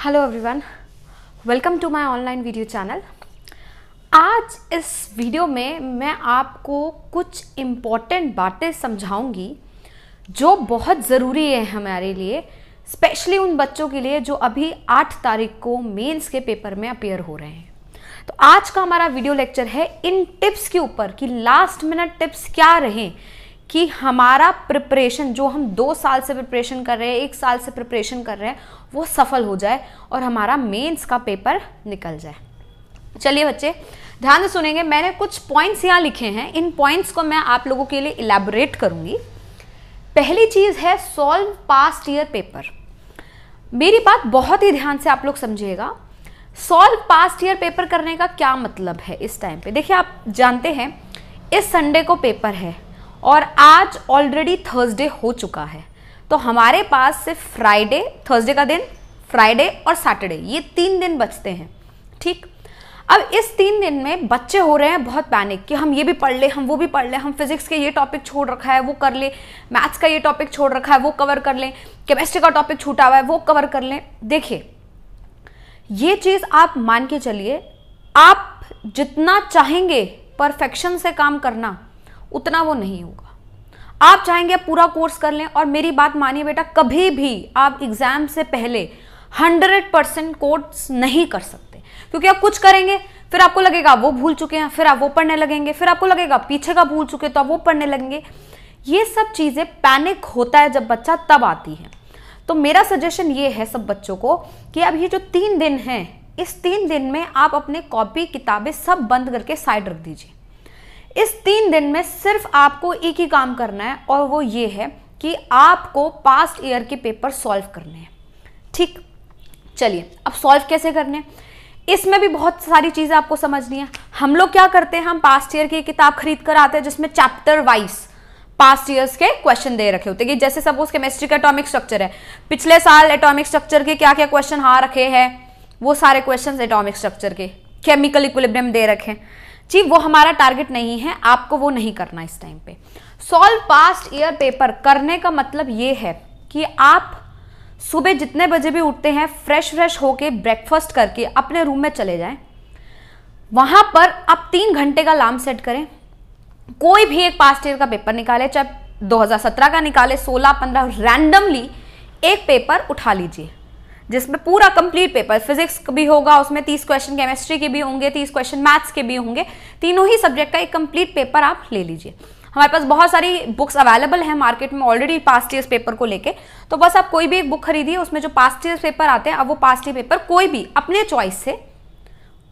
Hello everyone, welcome to my online video channel. आज इस video में मैं आपको कुछ इम्पॉर्टेंट बातें समझाऊंगी जो बहुत ज़रूरी है हमारे लिए, स्पेशली उन बच्चों के लिए जो अभी 8 तारीख को मेंस के पेपर में अपीयर हो रहे हैं। तो आज का हमारा वीडियो लेक्चर है इन टिप्स के ऊपर कि लास्ट मिनट टिप्स क्या रहें कि हमारा प्रिपरेशन जो हम 2 साल से प्रिपरेशन कर रहे हैं, 1 साल से प्रिपरेशन कर रहे हैं, वो सफल हो जाए और हमारा मेंस का पेपर निकल जाए। चलिए बच्चे ध्यान से सुनेंगे, मैंने कुछ पॉइंट्स यहाँ लिखे हैं, इन पॉइंट्स को मैं आप लोगों के लिए इलैबोरेट करूंगी। पहली चीज है सॉल्व पास्ट ईयर पेपर। मेरी बात बहुत ही ध्यान से आप लोग समझिएगा। सॉल्व पास्ट ईयर पेपर करने का क्या मतलब है इस टाइम पे? देखिए, आप जानते हैं इस संडे को पेपर है और आज ऑलरेडी थर्सडे हो चुका है, तो हमारे पास सिर्फ फ्राइडे, थर्सडे का दिन, फ्राइडे और सैटरडे, ये 3 दिन बचते हैं। ठीक, अब इस 3 दिन में बच्चे हो रहे हैं बहुत पैनिक कि हम ये भी पढ़ ले, हम वो भी पढ़ ले, हम फिजिक्स के ये टॉपिक छोड़ रखा है वो कर ले, मैथ्स का ये टॉपिक छोड़ रखा है वो कवर कर ले, केमिस्ट्री का टॉपिक छूटा हुआ है वो कवर कर लें। देखिए, ये चीज़ आप मान के चलिए, आप जितना चाहेंगे परफेक्शन से काम करना उतना वो नहीं होगा। आप चाहेंगे पूरा कोर्स कर लें, और मेरी बात मानिए बेटा, कभी भी आप एग्जाम से पहले 100% कोर्स नहीं कर सकते, क्योंकि आप कुछ करेंगे फिर आपको लगेगा वो भूल चुके हैं, फिर आप वो पढ़ने लगेंगे, फिर आपको लगेगा पीछे का भूल चुके तो आप वो पढ़ने लगेंगे। ये सब चीजें पैनिक होता है जब बच्चा तब आती है। तो मेरा सजेशन ये है सब बच्चों को कि अब ये जो 3 दिन हैं, इस 3 दिन में आप अपने कॉपी किताबें सब बंद करके साइड रख दीजिए। इस 3 दिन में सिर्फ आपको एक ही काम करना है, और वो ये है कि आपको पास्ट ईयर के पेपर सॉल्व करने हैं। ठीक, चलिए अब सॉल्व कैसे करने हैं, इसमें भी बहुत सारी चीजें आपको समझनी है। हम लोग क्या करते हैं, हम पास्ट ईयर की किताब खरीद कर आते हैं जिसमें चैप्टर वाइज पास्ट ईयर्स के क्वेश्चन दे रखे होते हैं। कि जैसे सपोज केमिस्ट्री का एटॉमिक स्ट्रक्चर है, पिछले साल एटॉमिक स्ट्रक्चर के क्या क्या क्वेश्चन रखे हैं, वो सारे क्वेश्चन एटॉमिक स्ट्रक्चर के, केमिकल इक्विलिब्रियम दे रखे हैं जी। वो हमारा टारगेट नहीं है, आपको वो नहीं करना इस टाइम पे। सॉल्व पास्ट ईयर पेपर करने का मतलब ये है कि आप सुबह जितने बजे भी उठते हैं, फ्रेश होके ब्रेकफास्ट करके अपने रूम में चले जाएं। वहां पर आप 3 घंटे का अलार्म सेट करें, कोई भी एक पास्ट ईयर का पेपर निकाले, चाहे 2017 का निकाले, 16, 15, रैंडमली एक पेपर उठा लीजिए जिसमें पूरा कंप्लीट पेपर, फिजिक्स भी होगा उसमें 30 क्वेश्चन, केमिस्ट्री के भी होंगे 30 क्वेश्चन, मैथ्स के भी होंगे, तीनों ही सब्जेक्ट का एक कंप्लीट पेपर आप ले लीजिए। हमारे पास बहुत सारी बुक्स अवेलेबल है मार्केट में ऑलरेडी पास्ट ईयर्स पेपर को लेके, तो बस आप कोई भी एक बुक खरीदिए, उसमें जो पास्ट ईयर्स पेपर आते हैं, अब वो पास्ट ईयर पेपर कोई भी अपने चॉइस से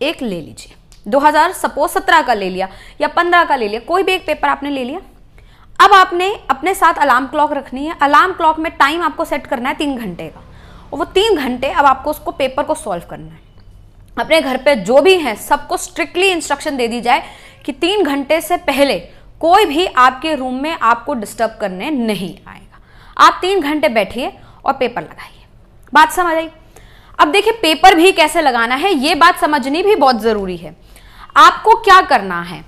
एक ले लीजिए। 2017 का ले लिया या 15 का ले लिया, कोई भी एक पेपर आपने ले लिया। अब आपने अपने साथ अलार्म क्लॉक रखनी है, अलार्म क्लॉक में टाइम आपको सेट करना है 3 घंटे का, और वो 3 घंटे अब आपको उसको पेपर को सॉल्व करना है। अपने घर पे जो भी है सबको स्ट्रिक्टली इंस्ट्रक्शन दे दी जाए कि 3 घंटे से पहले कोई भी आपके रूम में आपको डिस्टर्ब करने नहीं आएगा। आप 3 घंटे बैठिए और पेपर लगाइए। बात समझ आई? अब देखिए, पेपर भी कैसे लगाना है ये बात समझनी भी बहुत जरूरी है। आपको क्या करना है,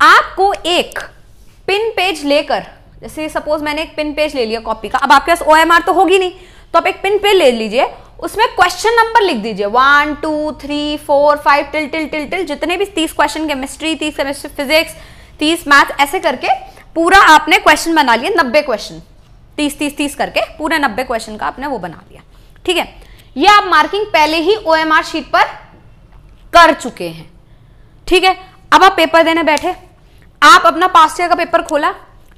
आपको एक पिन पेज लेकर, जैसे सपोज मैंने एक पिन पेज ले लिया कॉपी का, अब आपके पास OMR तो होगी नहीं, तो आप एक पिन पे ले लीजिए, उसमें क्वेश्चन नंबर लिख दीजिए 1 2 3 4 5 टिल जितने भी 30 question chemistry, 30 chemistry, physics, 30 math, ऐसे करके पूरा आपने क्वेश्चन बना लिए। 90 क्वेश्चन, 30 करके पूरे 90 क्वेश्चन का आपने वो बना लिया। ठीक है, ये आप मार्किंग पहले ही OMR शीट पर कर चुके हैं। ठीक है, अब आप पेपर देने बैठे, आप अपना पास्ट ईयर का पेपर खोला,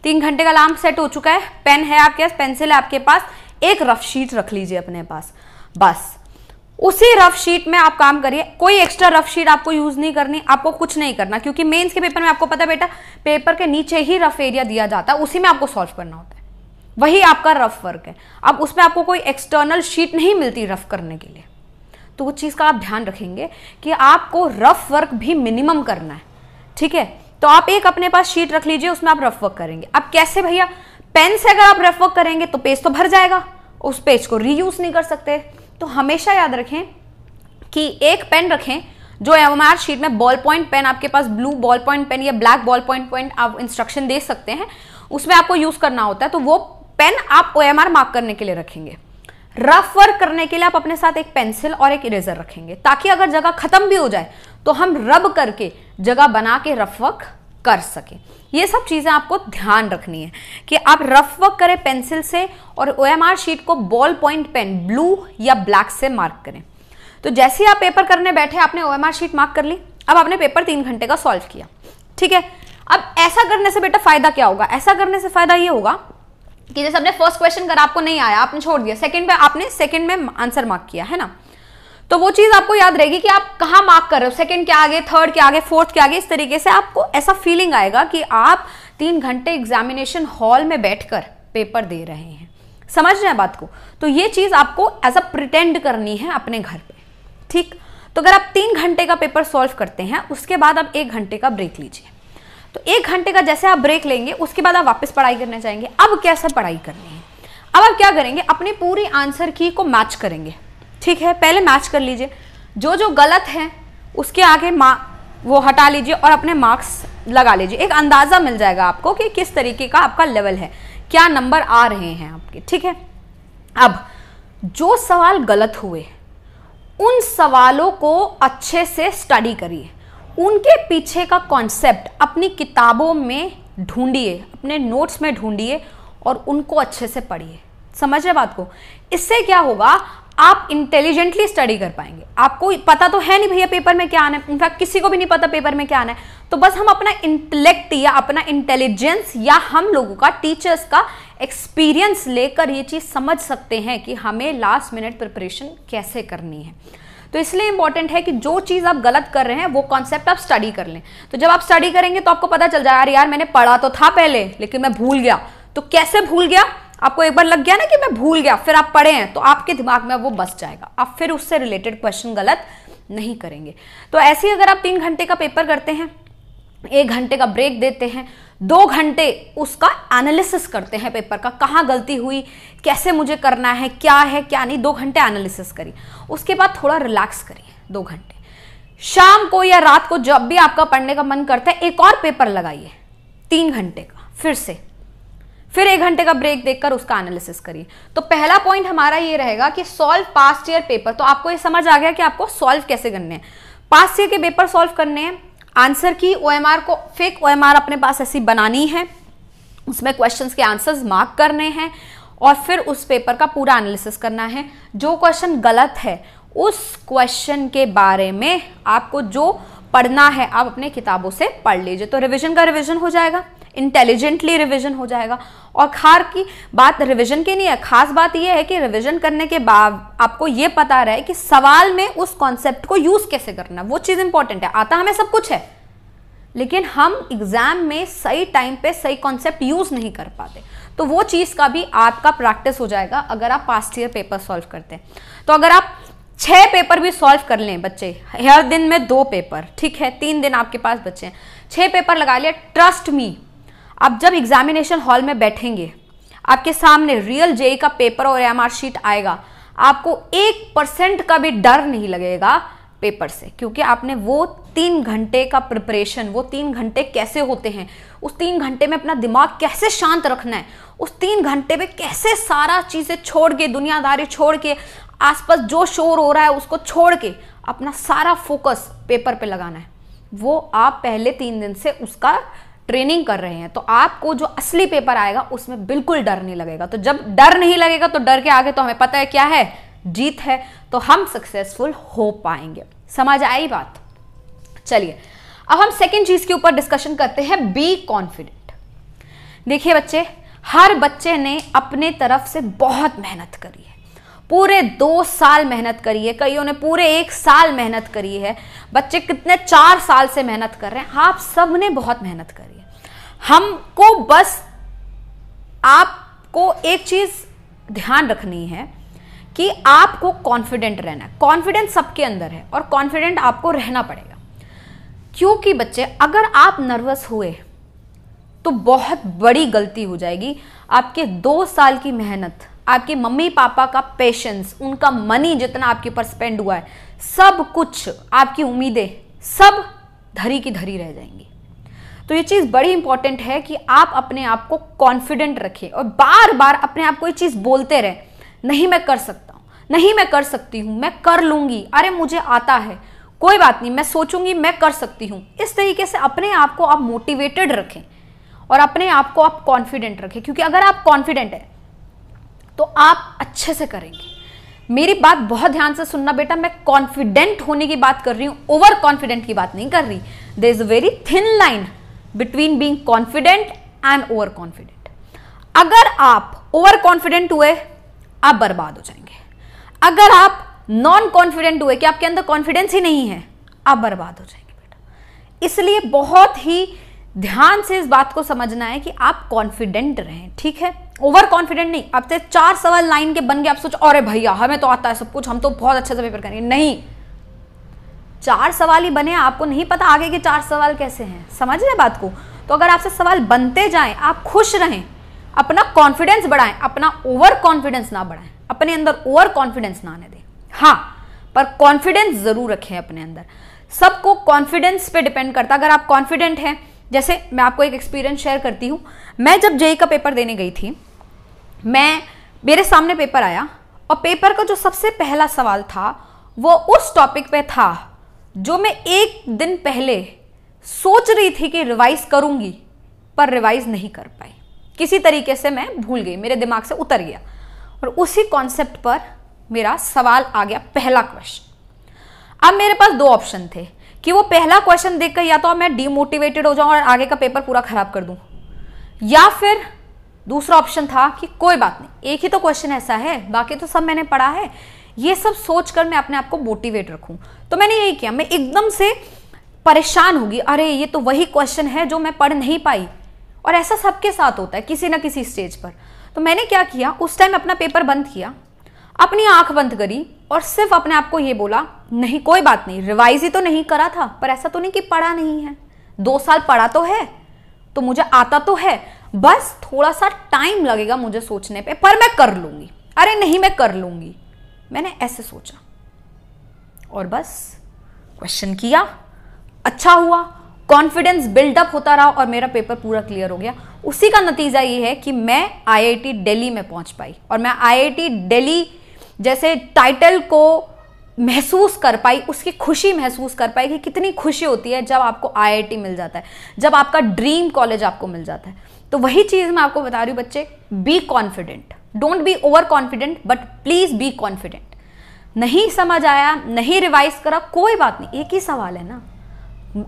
3 घंटे का अलार्म सेट हो चुका है, पेन है आपके पास, पेंसिल है आपके पास, एक रफ शीट रख लीजिए अपने पास। बस उसी रफ शीट में आप काम करिए, कोई एक्स्ट्रा रफ शीट आपको यूज नहीं करनी, आपको कुछ नहीं करना, क्योंकि मेंस के पेपर में आपको पता है बेटा, पेपर के नीचे ही रफ एरिया दिया जाता है, उसी में आपको सॉल्व करना होता है, वही आपका रफ वर्क है। अब उसमें आपको कोई एक्सटर्नल शीट नहीं मिलती रफ करने के लिए, तो वो चीज का आप ध्यान रखेंगे कि आपको रफ वर्क भी मिनिमम करना है। ठीक है, तो आप एक अपने पास शीट रख लीजिए, उसमें आप रफ वर्क करेंगे। अब कैसे भैया, पेन से अगर आप रफ वर्क करेंगे तो पेज तो भर जाएगा, उस पेज को रीयूज नहीं कर सकते। तो हमेशा याद रखें कि एक पेन रखें जो OMR शीट में बॉल पॉइंट पेन, आपके पास ब्लू बॉल पॉइंट पेन या ब्लैक बॉल पॉइंट आप इंस्ट्रक्शन दे सकते हैं, उसमें आपको यूज करना होता है, तो वो पेन आप OMR मार्क करने के लिए रखेंगे। रफ वर्क करने के लिए आप अपने साथ एक पेंसिल और एक इरेजर रखेंगे, ताकि अगर जगह खत्म भी हो जाए तो हम रब करके जगह बना के रफ वर्क कर सकें। ये सब चीजें आपको ध्यान रखनी है कि आप रफ वर्क करें पेंसिल से, और OMR शीट को बॉल पॉइंट पेन ब्लू या ब्लैक से मार्क करें। तो जैसे ही आप पेपर करने बैठे, आपने OMR शीट मार्क कर ली, अब आपने पेपर 3 घंटे का सॉल्व किया, ठीक है। अब ऐसा करने से बेटा फायदा क्या होगा? ऐसा करने से फायदा ये होगा कि जैसे आपने फर्स्ट क्वेश्चन करा, आपको नहीं आया, आपने छोड़ दिया, सेकंड पे आपने सेकंड में आंसर मार्क किया है ना, तो वो चीज आपको याद रहेगी कि आप कहाँ मार्क कर रहे हो, सेकंड के आगे, थर्ड के आगे, फोर्थ के आगे। इस तरीके से आपको ऐसा फीलिंग आएगा कि आप 3 घंटे एग्जामिनेशन हॉल में बैठकर पेपर दे रहे हैं। समझ रहे हैं बात को? तो ये चीज आपको एज अ प्रिटेंड करनी है अपने घर पे, ठीक। तो अगर आप 3 घंटे का पेपर सॉल्व करते हैं, उसके बाद आप 1 घंटे का ब्रेक लीजिए। तो 1 घंटे का जैसे आप ब्रेक लेंगे, उसके बाद आप वापस पढ़ाई करने जाएंगे। अब कैसे पढ़ाई करनी है? अब आप क्या करेंगे? अपनी पूरी आंसर की को मैच करेंगे, ठीक है। पहले मैच कर लीजिए, जो जो गलत है उसके आगे वो हटा लीजिए और अपने मार्क्स लगा लीजिए। एक अंदाजा मिल जाएगा आपको कि किस तरीके का आपका लेवल है, क्या नंबर आ रहे हैं आपके, ठीक है। अब जो सवाल गलत हुए, उन सवालों को अच्छे से स्टडी करिए, उनके पीछे का कॉन्सेप्ट अपनी किताबों में ढूंढिए, अपने नोट्स में ढूंढिए और उनको अच्छे से पढ़िए। समझ रहे बात को? इससे क्या होगा, आप इंटेलिजेंटली स्टडी कर पाएंगे। आपको पता तो है नहीं भैया पेपर में क्या आना है, इनफैक्ट किसी को भी नहीं पता पेपर में क्या आना है, तो बस हम अपना इंटेलेक्ट या अपना इंटेलिजेंस या हम लोगों का, टीचर्स का एक्सपीरियंस लेकर ये चीज समझ सकते हैं कि हमें लास्ट मिनट प्रिपरेशन कैसे करनी है। तो इसलिए इंपॉर्टेंट है कि जो चीज आप गलत कर रहे हैं वो कॉन्सेप्ट आप स्टडी कर लें। तो जब आप स्टडी करेंगे तो आपको पता चल जाए, यार मैंने पढ़ा तो था पहले लेकिन मैं भूल गया। तो कैसे भूल गया? आपको एक बार लग गया ना कि मैं भूल गया, फिर आप पढ़े हैं तो आपके दिमाग में वो बस जाएगा, आप फिर उससे रिलेटेड क्वेश्चन गलत नहीं करेंगे। तो ऐसे ही अगर आप 3 घंटे का पेपर करते हैं, 1 घंटे का ब्रेक देते हैं, 2 घंटे उसका एनालिसिस करते हैं पेपर का, कहाँ गलती हुई, कैसे मुझे करना है, क्या है क्या नहीं, 2 घंटे एनालिसिस करिए। उसके बाद थोड़ा रिलैक्स करिए 2 घंटे। शाम को या रात को जब भी आपका पढ़ने का मन करता है, एक और पेपर लगाइए 3 घंटे का, फिर 1 घंटे का ब्रेक देकर उसका एनालिसिस करिए। तो पहला पॉइंट हमारा ये रहेगा कि सॉल्व पास्ट ईयर पेपर। तो आपको ये समझ आ गया कि आपको सॉल्व कैसे करने हैं, पास्ट ईयर के पेपर सॉल्व करने हैं। आंसर की OMR को, फेक OMR अपने पास ऐसी बनानी है, उसमें क्वेश्चंस के आंसर्स मार्क करने हैं और फिर उस पेपर का पूरा एनालिसिस करना है। जो क्वेश्चन गलत है उस क्वेश्चन के बारे में आपको जो पढ़ना है आप अपने किताबों से पढ़ लीजिए। तो रिवीजन का रिवीजन हो जाएगा, इंटेलिजेंटली रिवीजन हो जाएगा। और खार की बात रिवीजन की नहीं है, खास बात यह है कि रिवीजन करने के बाद आपको यह पता रहे कि सवाल में उस कॉन्सेप्ट को यूज कैसे करना, वो चीज इंपॉर्टेंट है। आता हमें सब कुछ है लेकिन हम एग्जाम में सही टाइम पे सही कॉन्सेप्ट यूज नहीं कर पाते, तो वो चीज का भी आपका प्रैक्टिस हो जाएगा अगर आप पास्ट ईयर पेपर सॉल्व करते हैं। तो अगर आप 6 पेपर भी सॉल्व कर लें बच्चे, हर दिन में 2 पेपर, ठीक है, 3 दिन आपके पास बचे हैं, 6 पेपर लगा लिया, ट्रस्ट मी अब जब एग्जामिनेशन हॉल में बैठेंगे आपके सामने रियल जेई का पेपर और OMR शीट आएगा, आपको 1% का भी डर नहीं लगेगा पेपर से, क्योंकि आपने वो 3 घंटे का प्रिपरेशन, वो 3 घंटे कैसे होते हैं, उस 3 घंटे में अपना दिमाग कैसे शांत रखना है, उस 3 घंटे में कैसे सारा चीजें छोड़ के, दुनियादारी छोड़ के, आसपास जो शोर हो रहा है उसको छोड़ के अपना सारा फोकस पेपर पे लगाना है, वो आप पहले 3 दिन से उसका ट्रेनिंग कर रहे हैं। तो आपको जो असली पेपर आएगा उसमें बिल्कुल डर नहीं लगेगा। तो जब डर नहीं लगेगा तो डर के आगे तो हमें पता है क्या है, जीत है, तो हम सक्सेसफुल हो पाएंगे। समझ आई बात? चलिए अब हम सेकंड चीज के ऊपर डिस्कशन करते हैं, बी कॉन्फिडेंट। देखिए बच्चे, हर बच्चे ने अपने तरफ से बहुत मेहनत करी है, पूरे 2 साल मेहनत करी है, कईयों ने पूरे 1 साल मेहनत करी है, बच्चे कितने 4 साल से मेहनत कर रहे हैं, आप सब ने बहुत मेहनत करी है। हमको बस आपको एक चीज ध्यान रखनी है कि आपको कॉन्फिडेंट रहना है। कॉन्फिडेंस सबके अंदर है और कॉन्फिडेंट आपको रहना पड़ेगा, क्योंकि बच्चे अगर आप नर्वस हुए तो बहुत बड़ी गलती हो जाएगी। आपके 2 साल की मेहनत, आपके मम्मी पापा का पेशेंस, उनका मनी जितना आपके ऊपर स्पेंड हुआ है, सब कुछ, आपकी उम्मीदें सब धरी की धरी रह जाएंगी। तो ये चीज बड़ी इंपॉर्टेंट है कि आप अपने आप को कॉन्फिडेंट रखें और बार बार अपने आप को ये चीज बोलते रहे, नहीं मैं कर सकता, नहीं मैं कर सकती हूं, मैं कर लूंगी, अरे मुझे आता है, कोई बात नहीं, मैं सोचूंगी, मैं कर सकती हूं। इस तरीके से अपने आप को आप मोटिवेटेड रखें और अपने आप को आप कॉन्फिडेंट रखें, क्योंकि अगर आप कॉन्फिडेंट है तो आप अच्छे से करेंगे। मेरी बात बहुत ध्यान से सुनना बेटा, मैं कॉन्फिडेंट होने की बात कर रही हूं, ओवर कॉन्फिडेंट की बात नहीं कर रही। There is a very thin line between being confident and over confident. अगर आप ओवर कॉन्फिडेंट हुए आप बर्बाद हो जाएंगे। अगर आप नॉन कॉन्फिडेंट हुए कि आपके अंदर कॉन्फिडेंस ही नहीं है, आप बर्बाद हो जाएंगे बेटा। इसलिए बहुत ही ध्यान से इस बात को समझना है कि आप कॉन्फिडेंट रहें, ठीक है, ओवर कॉन्फिडेंट नहीं। अब से 4 सवाल लाइन के बन गए, आप सोचो अरे भैया हमें तो आता है सब कुछ, हम तो बहुत अच्छे से पेपर करेंगे। नहीं, 4 सवाल ही बने, आपको नहीं पता आगे के 4 सवाल कैसे हैं, समझ रहे बात को। तो अगर आपसे सवाल बनते जाएं, आप खुश रहें, अपना कॉन्फिडेंस बढ़ाएं, अपना ओवर कॉन्फिडेंस ना बढ़ाएं, अपने अंदर ओवर कॉन्फिडेंस ना आने दें। हाँ, पर कॉन्फिडेंस जरूर रखें अपने अंदर। सबको कॉन्फिडेंस पे डिपेंड करता है। अगर आप कॉन्फिडेंट हैं, जैसे मैं आपको एक एक्सपीरियंस शेयर करती हूँ। मैं जब जेईई का पेपर देने गई थी, मेरे सामने पेपर आया और पेपर का जो सबसे पहला सवाल था वो उस टॉपिक पे था जो मैं 1 दिन पहले सोच रही थी कि रिवाइज करूंगी, पर रिवाइज नहीं कर पाई। किसी तरीके से मैं भूल गई, मेरे दिमाग से उतर गया, और उसी कॉन्सेप्ट पर मेरा सवाल आ गया, पहला क्वेश्चन। अब मेरे पास 2 ऑप्शन थे कि वो पहला क्वेश्चन देखकर या तो मैं डीमोटिवेटेड हो जाऊं और आगे का पेपर पूरा खराब कर दूं, या फिर दूसरा ऑप्शन था कि कोई बात नहीं, एक ही तो क्वेश्चन ऐसा है, बाकी तो सब मैंने पढ़ा है। ये सब सोचकर मैं अपने आप को मोटिवेट रखूं। तो मैंने यही किया, मैं एकदम से परेशान होगी, अरे ये तो वही क्वेश्चन है जो मैं पढ़ नहीं पाई। और ऐसा सबके साथ होता है किसी ना किसी स्टेज पर। तो मैंने क्या किया, उस टाइम अपना पेपर बंद किया, अपनी आंख बंद करी और सिर्फ अपने आप को ये बोला, नहीं कोई बात नहीं, रिवाइज ही तो नहीं करा था, पर ऐसा तो नहीं कि पढ़ा नहीं है, 2 साल पढ़ा तो है, तो मुझे आता तो है, बस थोड़ा सा टाइम लगेगा मुझे सोचने पे, पर मैं कर लूंगी, अरे नहीं मैं कर लूंगी। मैंने ऐसे सोचा और बस क्वेश्चन किया, अच्छा हुआ, कॉन्फिडेंस बिल्डअप होता रहा और मेरा पेपर पूरा क्लियर हो गया। उसी का नतीजा ये है कि मैं आईआईटी दिल्ली में पहुंच पाई और मैं आईआईटी दिल्ली जैसे टाइटल को महसूस कर पाई, उसकी खुशी महसूस कर पाई कि कितनी खुशी होती है जब आपको आईआईटी मिल जाता है, जब आपका ड्रीम कॉलेज आपको मिल जाता है। तो वही चीज मैं आपको बता रही हूँ बच्चे, be confident, don't be over confident, but please be confident. नहीं समझ आया, नहीं रिवाइज करा, कोई बात नहीं, एक ही सवाल है ना।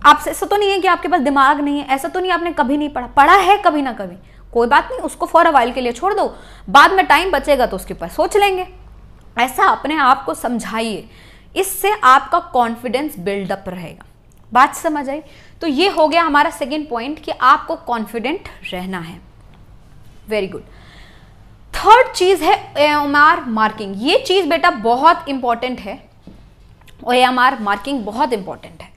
आपसे ऐसा तो नहीं है कि आपके पास दिमाग नहीं है, ऐसा तो नहीं आपने कभी नहीं पढ़ा, पढ़ा है कभी ना कभी, कोई बात नहीं, उसको फॉर अ वाइल के लिए छोड़ दो, बाद में टाइम बचेगा तो उसके ऊपर सोच लेंगे। ऐसा अपने आप को समझाइए, इससे आपका कॉन्फिडेंस बिल्डअप रहेगा। बात समझ आई? तो ये हो गया हमारा सेकेंड पॉइंट कि आपको कॉन्फिडेंट रहना है। Very good. थर्ड चीज है OMR मार्किंग। ये चीज बेटा बहुत इंपॉर्टेंट है, OMR मार्किंग बहुत इंपॉर्टेंट है।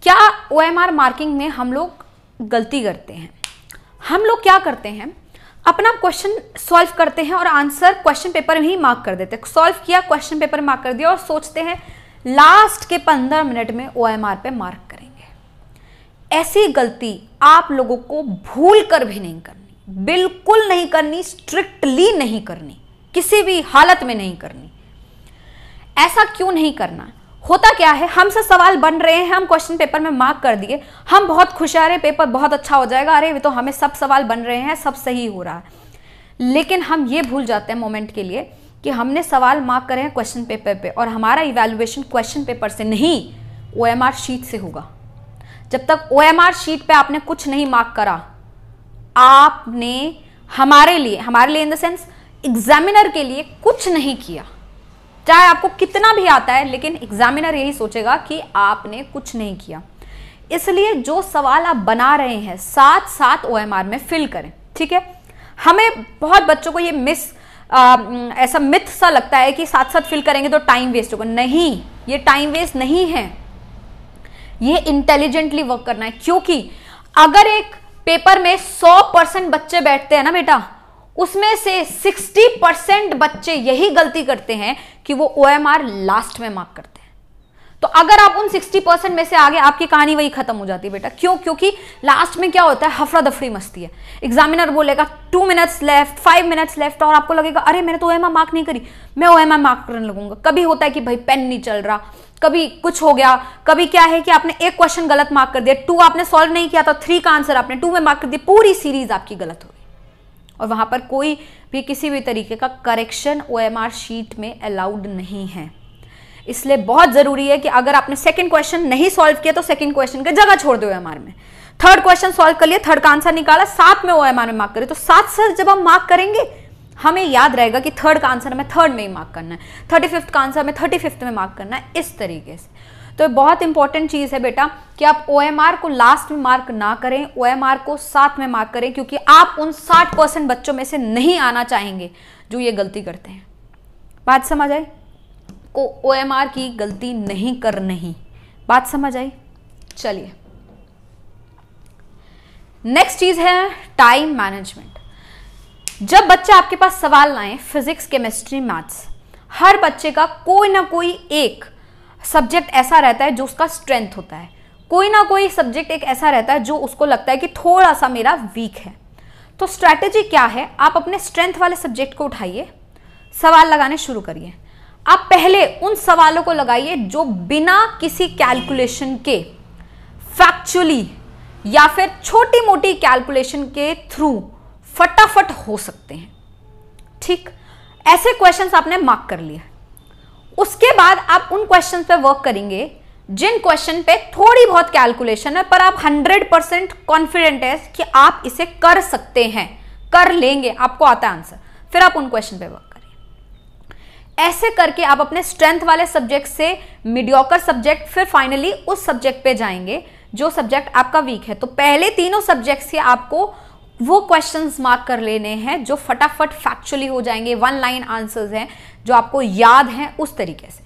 क्या OMR मार्किंग में हम लोग गलती करते हैं? हम लोग क्या करते हैं, अपना क्वेश्चन सॉल्व करते हैं और आंसर क्वेश्चन पेपर में ही मार्क कर देते हैं। सॉल्व किया, क्वेश्चन पेपर में मार्क कर दिया और सोचते हैं लास्ट के 15 मिनट में OMR पे मार्क करेंगे। ऐसी गलती आप लोगों को भूल कर भी नहीं करनी, बिल्कुल नहीं करनी, स्ट्रिक्टली नहीं करनी, किसी भी हालत में नहीं करनी। ऐसा क्यों नहीं करना? होता क्या है, हमसे सवाल बन रहे हैं, हम क्वेश्चन पेपर में मार्क कर दिए, हम बहुत खुश आ रहे, पेपर बहुत अच्छा हो जाएगा, अरे तो हमें सब सवाल बन रहे हैं, सब सही हो रहा है। लेकिन हम ये भूल जाते हैं मोमेंट के लिए कि हमने सवाल मार्क करे हैं क्वेश्चन पेपर पे और हमारा इवैल्यूएशन क्वेश्चन पेपर से नहीं OMR शीट से होगा। जब तक OMR शीट पे आपने कुछ नहीं मार्क करा, आपने हमारे लिए इन द सेंस एग्जामिनर के लिए कुछ नहीं किया। चाहे आपको कितना भी आता है, लेकिन एग्जामिनर यही सोचेगा कि आपने कुछ नहीं किया। इसलिए जो सवाल आप बना रहे हैं साथ साथ OMR में फिल करें, ठीक है। हमें बहुत बच्चों को ये ऐसा मिथ सा लगता है कि साथ साथ फिल करेंगे तो टाइम वेस्ट होगा। नहीं, ये टाइम वेस्ट नहीं है, ये इंटेलिजेंटली वर्क करना है। क्योंकि अगर एक पेपर में 100% बच्चे बैठते हैं ना बेटा, उसमें से 60% बच्चे यही गलती करते हैं कि वो OMR लास्ट में मार्क करते हैं। तो तो अगर आप उन 60% में से आगे, आपकी कहानी वही खत्म हो जाती है बेटा। क्यों? क्योंकि लास्ट में क्या होता है, हफड़ा दफड़ी मस्ती है। एग्जामिनर बोलेगा 2 मिनट्स लेफ्ट, 5 मिनट्स लेफ्ट, और आपको लगेगा अरे मैंने तो OMR मार्क नहीं करी, मैं OMR मार्क करने लगूंगा। कभी होता है कि भाई पेन नहीं चल रहा, कभी कुछ हो गया, कभी क्या है कि आपने एक क्वेश्चन गलत मार्क कर दिया, 2 आपने सॉल्व नहीं किया था, 3 का आंसर आपने 2 में मार्क कर दिया, पूरी सीरीज आपकी गलत हो गई। और वहां पर कोई भी किसी भी तरीके का करेक्शन OMR शीट में अलाउड नहीं है। इसलिए बहुत जरूरी है कि अगर आपने सेकंड क्वेश्चन नहीं सॉल्व किया तो सेकंड क्वेश्चन की जगह छोड़ दो OMR में। थर्ड क्वेश्चन सॉल्व कर लिया, थर्ड का आंसर निकाला, साथ में OMR में मार्क करें, तो साथ जब हम मार्क करेंगे हमें याद रहेगा कि थर्ड का आंसर हमें थर्ड में ही मार्क करना है, 35th का आंसर हमें 35th में मार्क करना है, इस तरीके से। तो बहुत इंपॉर्टेंट चीज है बेटा कि आप OMR को लास्ट में मार्क ना करें, OMR को साथ में मार्क करें, क्योंकि आप उन 60% बच्चों में से नहीं आना चाहेंगे जो ये गलती करते हैं। बात समझ आई? को OMR की गलती नहीं करनी। बात समझ आई? चलिए, नेक्स्ट चीज है टाइम मैनेजमेंट। जब बच्चे आपके पास सवाल लाएं, फिजिक्स, केमिस्ट्री, मैथ्स, हर बच्चे का कोई ना कोई एक सब्जेक्ट ऐसा रहता है जो उसका स्ट्रेंथ होता है, कोई ना कोई सब्जेक्ट एक ऐसा रहता है जो उसको लगता है कि थोड़ा सा मेरा वीक है। तो स्ट्रैटेजी क्या है, आप अपने स्ट्रेंथ वाले सब्जेक्ट को उठाइए, सवाल लगाने शुरू करिए। आप पहले उन सवालों को लगाइए जो बिना किसी कैलकुलेशन के, फैक्चुअली या फिर छोटी मोटी कैलकुलेशन के थ्रू फटाफट हो सकते हैं। ठीक, ऐसे क्वेश्चंस आपने मार्क कर लिए। उसके बाद आप उन क्वेश्चन पे वर्क करेंगे जिन क्वेश्चन पे थोड़ी बहुत कैलकुलेशन है, पर आप 100% कॉन्फिडेंट है कि आप इसे कर सकते हैं, कर लेंगे, आपको आता है आंसर, फिर आप उन क्वेश्चन पे वर्क करिए। ऐसे करके आप अपने स्ट्रेंथ वाले सब्जेक्ट से मीडियोकर सब्जेक्ट, फिर फाइनली उस सब्जेक्ट पे जाएंगे जो सब्जेक्ट आपका वीक है। तो पहले तीनों सब्जेक्ट से आपको वो क्वेश्चंस मार्क कर लेने हैं जो फटाफट फैक्चुअली हो जाएंगे, 1 लाइन आंसर्स हैं जो आपको याद हैं, उस तरीके से।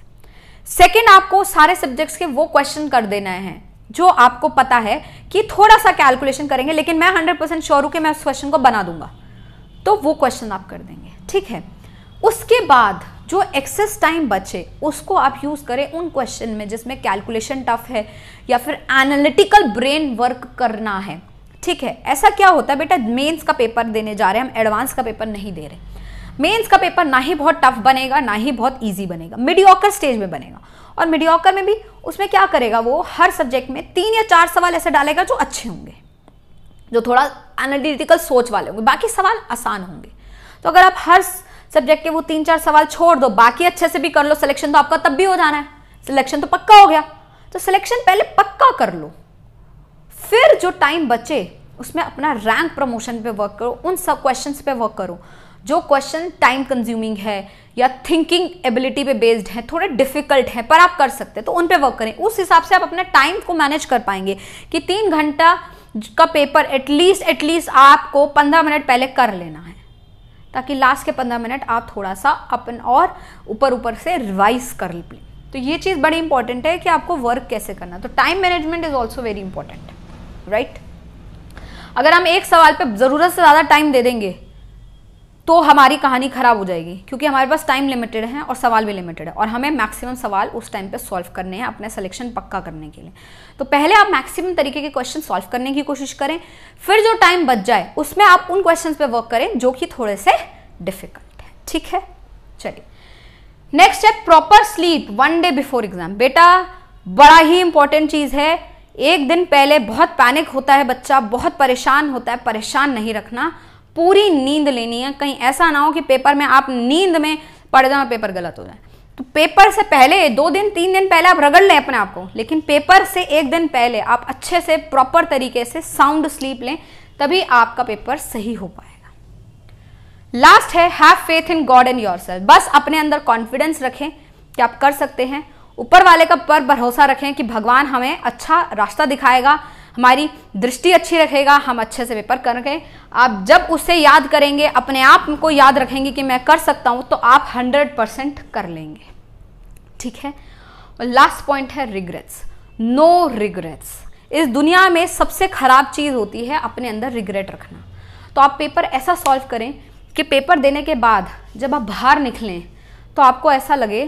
सेकंड, आपको सारे सब्जेक्ट्स के वो क्वेश्चन कर देना है जो आपको पता है कि थोड़ा सा कैलकुलेशन करेंगे, लेकिन मैं 100% श्योर हूं कि मैं उस क्वेश्चन को बना दूंगा, तो वो क्वेश्चन आप कर देंगे। ठीक है, उसके बाद जो एक्सेस टाइम बचे उसको आप यूज करें उन क्वेश्चन में जिसमें कैलकुलेशन टफ है या फिर एनालिटिकल ब्रेन वर्क करना है। ठीक है, ऐसा क्या होता है बेटा, मेंस का पेपर देने जा रहे हैं हम, एडवांस का पेपर नहीं दे रहे। मेंस का पेपर ना ही बहुत टफ बनेगा ना ही बहुत इजी बनेगा, मीडियोकर स्टेज में बनेगा। और मीडियोकर में भी उसमें क्या करेगा, वो हर सब्जेक्ट में 3 या 4 सवाल ऐसे डालेगा जो अच्छे होंगे, जो थोड़ा एनालिटिकल सोच वाले होंगे, बाकी सवाल आसान होंगे। तो अगर आप हर सब्जेक्ट के वो 3-4 सवाल छोड़ दो, बाकी अच्छे से भी कर लो, सिलेक्शन तो आपका तब भी हो जाना है, सिलेक्शन तो पक्का हो गया। तो सिलेक्शन पहले पक्का कर लो, फिर जो टाइम बचे उसमें अपना रैंक प्रमोशन पे वर्क करो, उन सब क्वेश्चंस पे वर्क करो जो क्वेश्चन टाइम कंज्यूमिंग है या थिंकिंग एबिलिटी पे बेस्ड है, थोड़े डिफिकल्ट है पर आप कर सकते हैं, तो उन पे वर्क करें। उस हिसाब से आप अपने टाइम को मैनेज कर पाएंगे कि 3 घंटा का पेपर एटलीस्ट आपको 15 मिनट पहले कर लेना है, ताकि लास्ट के 15 मिनट आप थोड़ा सा अपन और ऊपर से रिवाइज कर लें। तो ये चीज़ बड़ी इंपॉर्टेंट है कि आपको वर्क कैसे करना। तो time management is also very important, right. अगर हम एक सवाल पे ज़रूरत से ज़्यादा टाइम दे देंगे तो हमारी कहानी खराब हो जाएगी, क्योंकि हमारे पास टाइम लिमिटेड है और सवाल भी लिमिटेड है, और हमें मैक्सिमम सवाल उस टाइम पे सॉल्व करने हैं अपने सिलेक्शन पक्का करने के लिए। तो पहले आप मैक्सिमम तरीके के क्वेश्चन सॉल्व करने की कोशिश करें, फिर जो टाइम बच जाए उसमें आप उन क्वेश्चंस पे वर्क करें जो कि थोड़े से डिफिकल्ट है। ठीक है, चलिए नेक्स्ट है proper sleep 1 day before exam. बेटा बड़ा ही इंपॉर्टेंट चीज है, एक दिन पहले बहुत पैनिक होता है बच्चा, बहुत परेशान होता है, परेशान नहीं रखना, पूरी नींद लेनी है। कहीं ऐसा ना हो कि पेपर में आप नींद में पड़ जाओ, पेपर गलत हो जाए। तो पेपर से पहले 2 दिन 3 दिन पहले आप रगड़ लें अपने आप को, लेकिन पेपर से 1 दिन पहले आप अच्छे से प्रॉपर तरीके से साउंड स्लीप लें, तभी आपका पेपर सही हो पाएगा। लास्ट है have faith in God and yourself. बस अपने अंदर कॉन्फिडेंस रखें कि आप कर सकते हैं, ऊपर वाले का पर भरोसा रखें कि भगवान हमें अच्छा रास्ता दिखाएगा, हमारी दृष्टि अच्छी रखेगा, हम अच्छे से पेपर करेंगे। आप जब उसे याद करेंगे, अपने आप को याद रखेंगे कि मैं कर सकता हूं, तो आप 100% कर लेंगे। ठीक है, और लास्ट पॉइंट है रिग्रेट्स। No regrets. इस दुनिया में सबसे खराब चीज होती है अपने अंदर रिग्रेट रखना। तो आप पेपर ऐसा सॉल्व करें कि पेपर देने के बाद जब आप बाहर निकलें तो आपको ऐसा लगे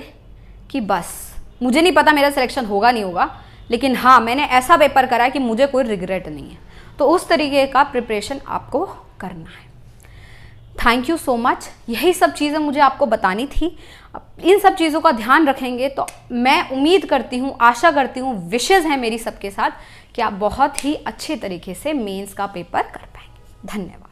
कि बस मुझे नहीं पता मेरा सिलेक्शन होगा नहीं होगा, लेकिन हाँ मैंने ऐसा पेपर करा है कि मुझे कोई रिग्रेट नहीं है। तो उस तरीके का प्रिपरेशन आपको करना है। Thank you so much. यही सब चीज़ें मुझे आपको बतानी थी। इन सब चीज़ों का ध्यान रखेंगे तो मैं उम्मीद करती हूँ, आशा करती हूँ, विशेज़ है मेरी सबके साथ कि आप बहुत ही अच्छे तरीके से मेंस का पेपर कर पाएंगे। धन्यवाद।